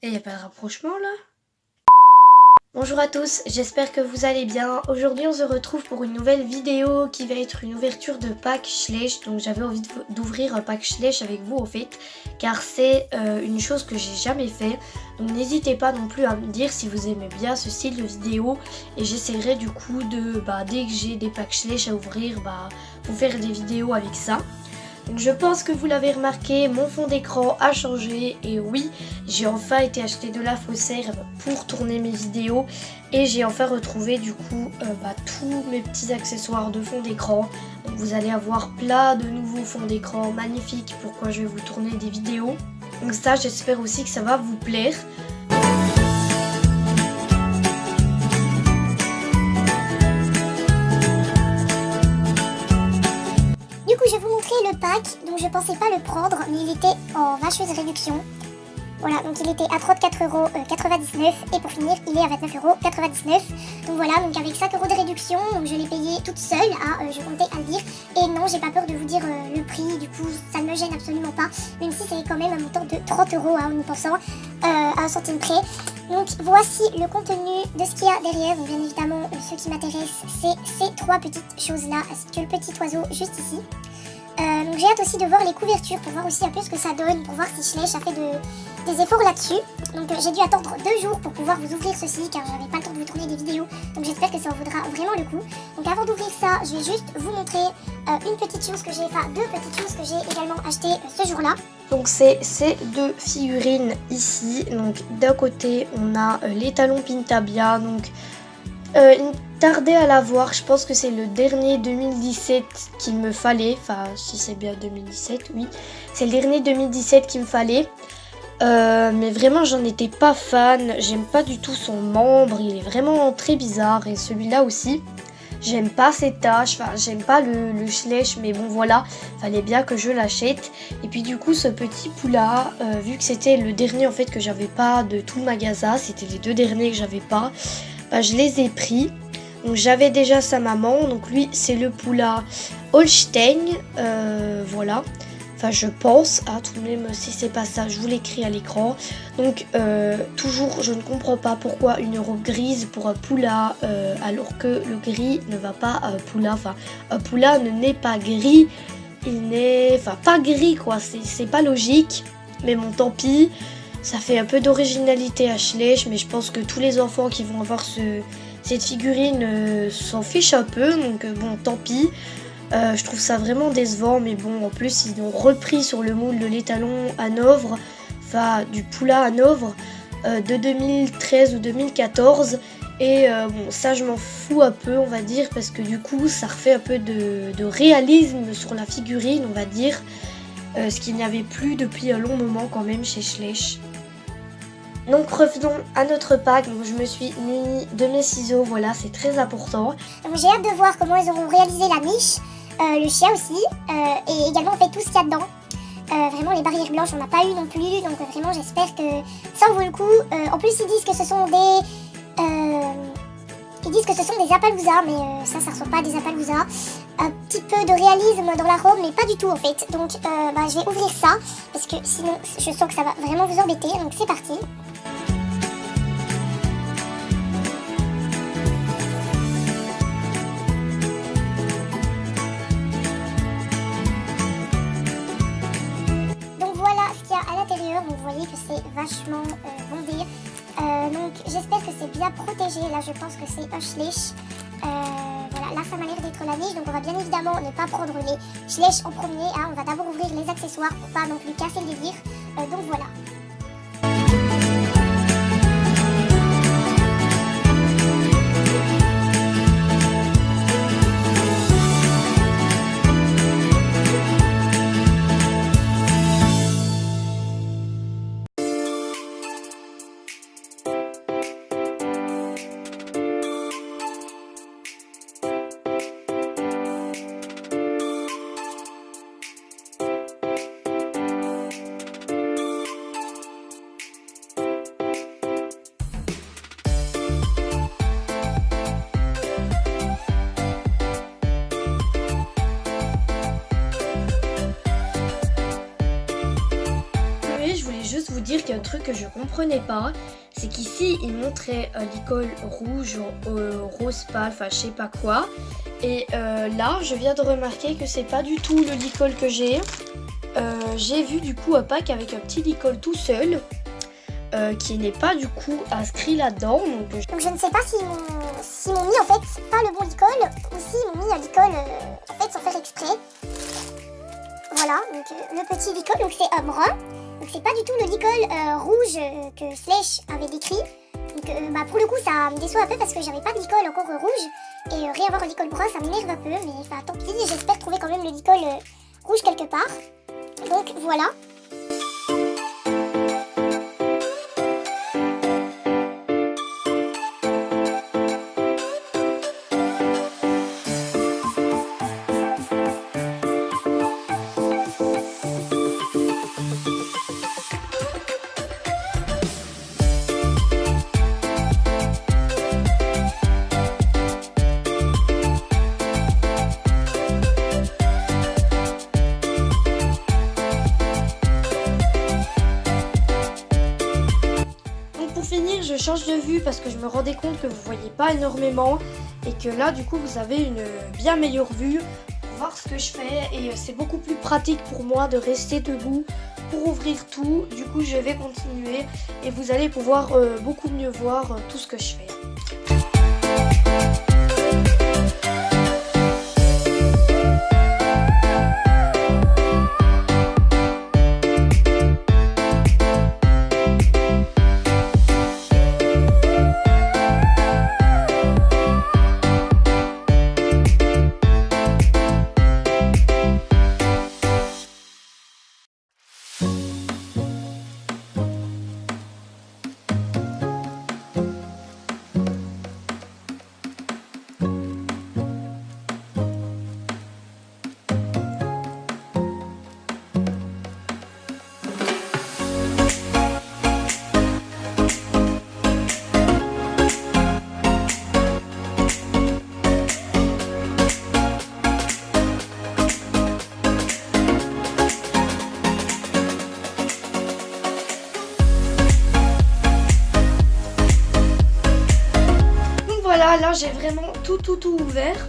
Et y a pas de rapprochement là? Bonjour à tous, j'espère que vous allez bien. Aujourd'hui on se retrouve pour une nouvelle vidéo qui va être une ouverture de pack Schleich. Donc j'avais envie d'ouvrir un pack Schleich avec vous au fait, car c'est une chose que j'ai jamais fait. Donc n'hésitez pas non plus à me dire si vous aimez bien ce style de vidéo. Et j'essaierai du coup de, dès que j'ai des packs Schleich à ouvrir, vous faire des vidéos avec ça. Donc je pense que vous l'avez remarqué, mon fond d'écran a changé et oui, j'ai enfin été acheter de la fausse herbe pour tourner mes vidéos et j'ai enfin retrouvé du coup tous mes petits accessoires de fond d'écran. Donc vous allez avoir plein de nouveaux fonds d'écran magnifiques pour quand je vais vous tourner des vidéos. Donc ça, j'espère aussi que ça va vous plaire. Du coup, je vais vous montrer le pack, donc je pensais pas le prendre, mais il était en vacheuse réduction. Voilà, donc il était à 34,99€ et pour finir, il est à 29,99€. Donc voilà, donc avec 5€ de réduction, donc je l'ai payé toute seule, je comptais à le dire. Et non, j'ai pas peur de vous dire le prix, du coup, ça ne me gêne absolument pas, même si c'est quand même un montant de 30€ en y pensant, à un centime près. Donc voici le contenu de ce qu'il y a derrière. Donc bien évidemment, ce qui m'intéresse, c'est ces trois petites choses-là, ainsi que le petit oiseau juste ici. Donc j'ai hâte aussi de voir les couvertures pour voir aussi un peu ce que ça donne, pour voir si Schleich a fait des efforts là-dessus. Donc j'ai dû attendre 2 jours pour pouvoir vous ouvrir ceci car j'avais pas le temps de vous tourner des vidéos. Donc j'espère que ça en vaudra vraiment le coup. Donc avant d'ouvrir ça, je vais juste vous montrer deux petites choses que j'ai également achetées ce jour-là. Donc c'est ces deux figurines ici. Donc d'un côté on a les talons Pintabia. Donc il me tardait à l'avoir, je pense que c'est le dernier 2017 qu'il me fallait, enfin si c'est bien 2017, oui, c'est le dernier 2017 qu'il me fallait, mais vraiment j'en étais pas fan, j'aime pas du tout son membre, il est vraiment très bizarre, et celui-là aussi, j'aime pas ses taches, enfin j'aime pas le Schleich, mais bon voilà, fallait bien que je l'achète. Et puis du coup ce petit poula, vu que c'était le dernier en fait que j'avais pas de tout le magasin, c'était les deux derniers que j'avais pas, je les ai pris. Donc j'avais déjà sa maman, donc lui c'est le poula Holstein, voilà. Enfin je pense, tout de même si c'est pas ça, je vous l'écris à l'écran. Donc toujours je ne comprends pas pourquoi une robe grise pour un poula alors que le gris ne va pas à un poula. Enfin un poula ne n'est pas gris, il n'est, enfin pas gris quoi, c'est pas logique. Mais bon tant pis. Ça fait un peu d'originalité à Schleich, mais je pense que tous les enfants qui vont avoir cette figurine s'en fichent un peu, donc bon, tant pis. Je trouve ça vraiment décevant, mais bon, en plus, ils ont repris sur le moule de l'étalon Hanovre, enfin, du Poula Hanovre, de 2013 ou 2014. Et bon, ça, je m'en fous un peu, on va dire, parce que du coup, ça refait un peu de réalisme sur la figurine, on va dire. Ce qu'il n'y avait plus depuis un long moment quand même chez Schleich. Donc revenons à notre pack, donc je me suis munie de mes ciseaux, voilà c'est très important. Donc j'ai hâte de voir comment ils auront réalisé la niche, le chien aussi, et également en fait tout ce qu'il y a dedans. Vraiment les barrières blanches on n'a pas eu non plus, donc vraiment j'espère que ça en vaut le coup. En plus ils disent que ce sont des Appaloosas, mais ça ressemble pas à des Appaloosas. Un petit peu de réalisme dans la robe, mais pas du tout en fait. Donc je vais ouvrir ça, parce que sinon je sens que ça va vraiment vous embêter, donc c'est parti. Donc voilà ce qu'il y a à l'intérieur, donc vous voyez que c'est vachement bondé. Donc j'espère que c'est bien protégé, là je pense que c'est un Schleich. Voilà, là ça m'a l'air d'être la niche, donc on va bien évidemment ne pas prendre les Schleich en premier, on va d'abord ouvrir les accessoires pour pas non plus casser le délire. Donc voilà. qu'un truc que je comprenais pas, c'est qu'ici il montrait l'icône rouge, rose pâle, enfin je sais pas quoi. Et là je viens de remarquer que c'est pas du tout le licol que j'ai. J'ai vu du coup un pack avec un petit licol tout seul. Qui n'est pas du coup inscrit là-dedans. Donc je ne sais pas s'ils m'ont mis en fait pas le bon licol ou s'ils m'ont mis un licol en fait sans faire exprès. Voilà, donc le petit licol, donc c'est un brun. Donc c'est pas du tout le licol rouge que Slash avait décrit. Donc bah, pour le coup ça me déçoit un peu parce que j'avais pas de licol encore rouge. Et réavoir un licol brun ça m'énerve un peu. Mais enfin tant pis, j'espère trouver quand même le licol rouge quelque part. Donc voilà. Je change de vue parce que je me rendais compte que vous voyez pas énormément et que là du coup vous avez une bien meilleure vue pour voir ce que je fais et c'est beaucoup plus pratique pour moi de rester debout pour ouvrir tout. Du coup je vais continuer et vous allez pouvoir beaucoup mieux voir tout ce que je fais. Là j'ai vraiment tout ouvert.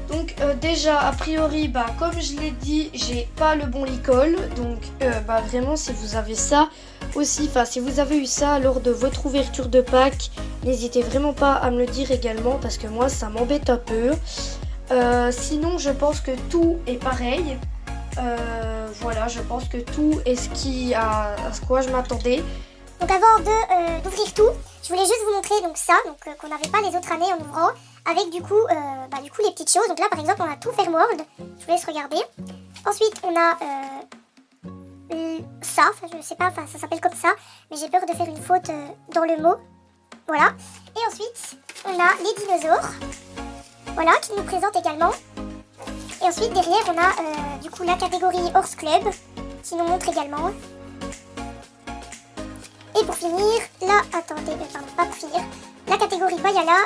Donc déjà a priori bah comme je l'ai dit j'ai pas le bon licol. Donc bah vraiment si vous avez ça aussi, enfin si vous avez eu ça lors de votre ouverture de pack, n'hésitez vraiment pas à me le dire également parce que moi ça m'embête un peu. Sinon je pense que tout est pareil. Voilà, je pense que tout est à ce quoi je m'attendais. Donc avant d'ouvrir tout, je voulais juste vous montrer donc ça, donc qu'on n'avait pas les autres années en ouvrant, avec du coup les petites choses. Donc là par exemple on a tout Fairworld, je vous laisse regarder. Ensuite on a ça, enfin je sais pas, enfin ça s'appelle comme ça, mais j'ai peur de faire une faute dans le mot. Voilà. Et ensuite on a les dinosaures, voilà, qui nous présentent également. Et ensuite derrière on a du coup la catégorie Horse Club, qui nous montre également. Et pour finir, là, attendez, pardon, pas pour finir, la catégorie Bayala,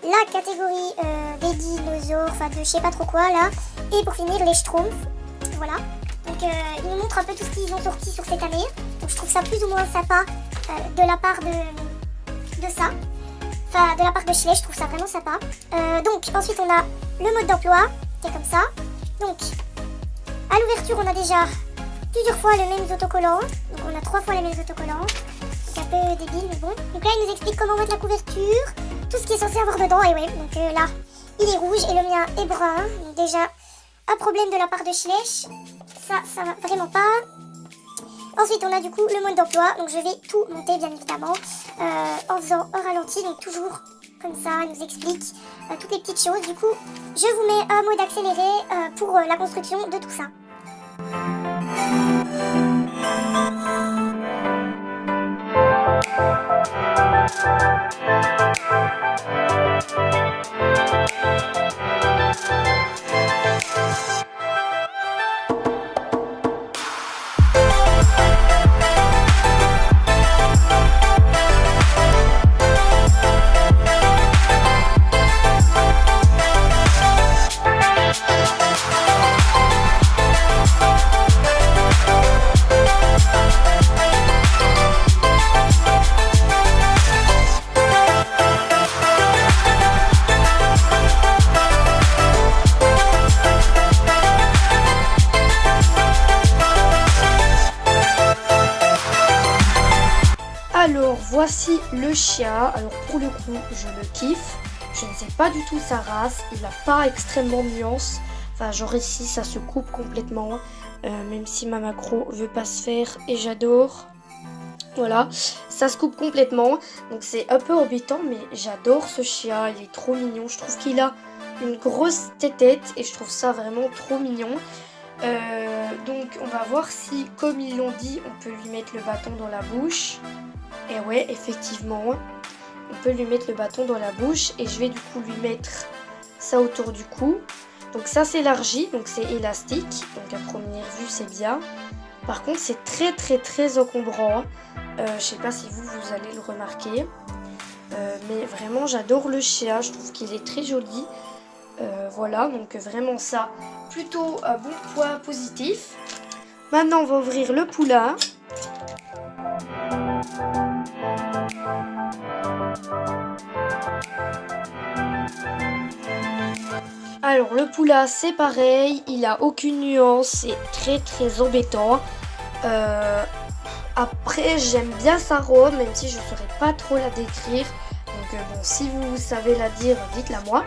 la catégorie des dinosaures, enfin de je sais pas trop quoi là, et pour finir les Schtroumpfs, voilà. Donc ils nous montrent un peu tout ce qu'ils ont sorti sur cette année, donc je trouve ça plus ou moins sympa de la part de ça, enfin de la part de Schley, je trouve ça vraiment sympa. Donc ensuite on a le mode d'emploi, qui est comme ça, donc à l'ouverture on a déjà plusieurs fois les mêmes autocollants, donc on a 3 fois les mêmes autocollants, c'est un peu débile mais bon. Donc là il nous explique comment mettre la couverture, tout ce qui est censé avoir dedans, et ouais, donc là il est rouge et le mien est brun, donc déjà un problème de la part de Schlech, ça va vraiment pas. Ensuite on a du coup le mode d'emploi, donc je vais tout monter bien évidemment en faisant un ralenti, donc toujours comme ça, il nous explique toutes les petites choses. Du coup je vous mets un mode accéléré pour la construction de tout ça. Alors voici le chien. Alors pour le coup je le kiffe. Je ne sais pas du tout sa race. Il n'a pas extrêmement de nuance. Enfin genre ici ça se coupe complètement. Même si ma macro veut pas se faire et j'adore. Voilà, ça se coupe complètement. Donc c'est un peu embêtant mais j'adore ce chien. Il est trop mignon. Je trouve qu'il a une grosse tête et je trouve ça vraiment trop mignon. Donc on va voir si, comme ils l'ont dit, on peut lui mettre le bâton dans la bouche. Et ouais, effectivement, on peut lui mettre le bâton dans la bouche. Et je vais du coup lui mettre ça autour du cou. Donc ça s'élargit, donc c'est élastique. Donc à première vue c'est bien. Par contre c'est très encombrant. Je sais pas si vous allez le remarquer. Mais vraiment j'adore le chien, je trouve qu'il est très joli. Voilà, donc vraiment ça, plutôt un bon point positif. Maintenant on va ouvrir le poulain. Alors le poulain c'est pareil, il a aucune nuance, c'est très embêtant. Après j'aime bien sa robe, même si je ne saurais pas trop la décrire. Donc bon, si vous savez la dire, dites-la moi.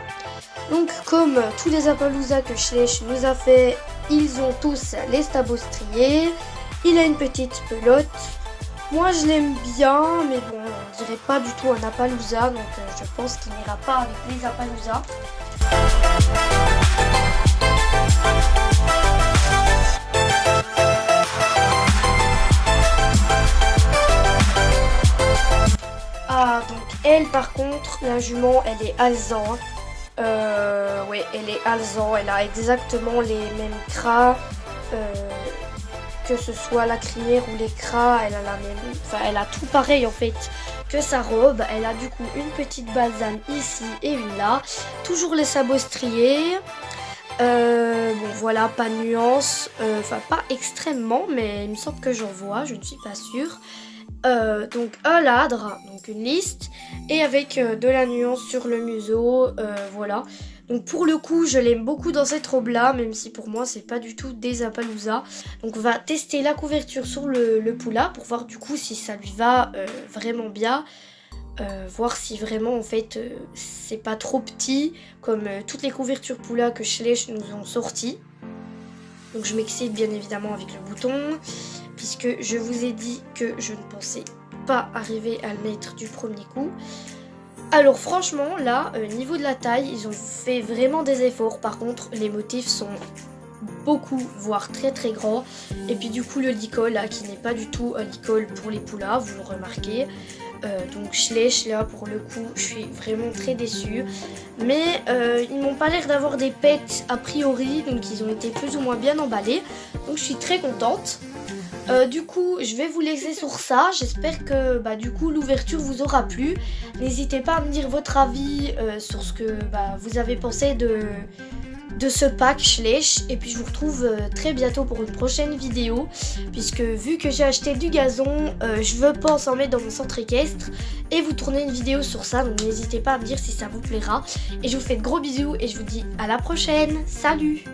Donc comme tous les Appaloosa que Schleich nous a fait, ils ont tous les sabots striés. Il a une petite pelote. Moi je l'aime bien, mais bon, on dirait pas du tout un Appaloosa, donc je pense qu'il n'ira pas avec les Appaloosa. Ah, donc elle par contre, la jument, elle est alezan. Ouais, elle est alezan, elle a exactement les mêmes cras. Que ce soit la crinière ou les cras, elle a la même, enfin elle a tout pareil en fait que sa robe. Elle a du coup une petite basane ici et une là, toujours les sabots striés. Bon voilà, pas de nuance, enfin pas extrêmement, mais il me semble que j'en vois, je ne suis pas sûre. Donc un ladre, donc une liste, et avec de la nuance sur le museau, voilà. Donc pour le coup je l'aime beaucoup dans cette robe là, même si pour moi c'est pas du tout des Appaloosa. Donc on va tester la couverture sur le poulain pour voir du coup si ça lui va vraiment bien. Voir si vraiment en fait c'est pas trop petit comme toutes les couvertures poulain que Schleich nous ont sorties. Donc je m'excite bien évidemment avec le bouton, puisque je vous ai dit que je ne pensais pas arriver à le mettre du premier coup. Alors franchement là, niveau de la taille, ils ont fait vraiment des efforts. Par contre les motifs sont beaucoup, voire très grands. Et puis du coup le licol là, qui n'est pas du tout un licol pour les poulas, vous le remarquez. Donc Schleich là pour le coup je suis vraiment très déçue. Mais ils m'ont pas l'air d'avoir des pets a priori, donc ils ont été plus ou moins bien emballés. Donc je suis très contente. Du coup je vais vous laisser sur ça. J'espère que du coup l'ouverture vous aura plu. N'hésitez pas à me dire votre avis sur ce que vous avez pensé de ce pack Schleich. Et puis je vous retrouve très bientôt pour une prochaine vidéo, puisque vu que j'ai acheté du gazon, je pense en mettre dans mon centre équestre et vous tourner une vidéo sur ça. Donc n'hésitez pas à me dire si ça vous plaira. Et je vous fais de gros bisous et je vous dis à la prochaine. Salut!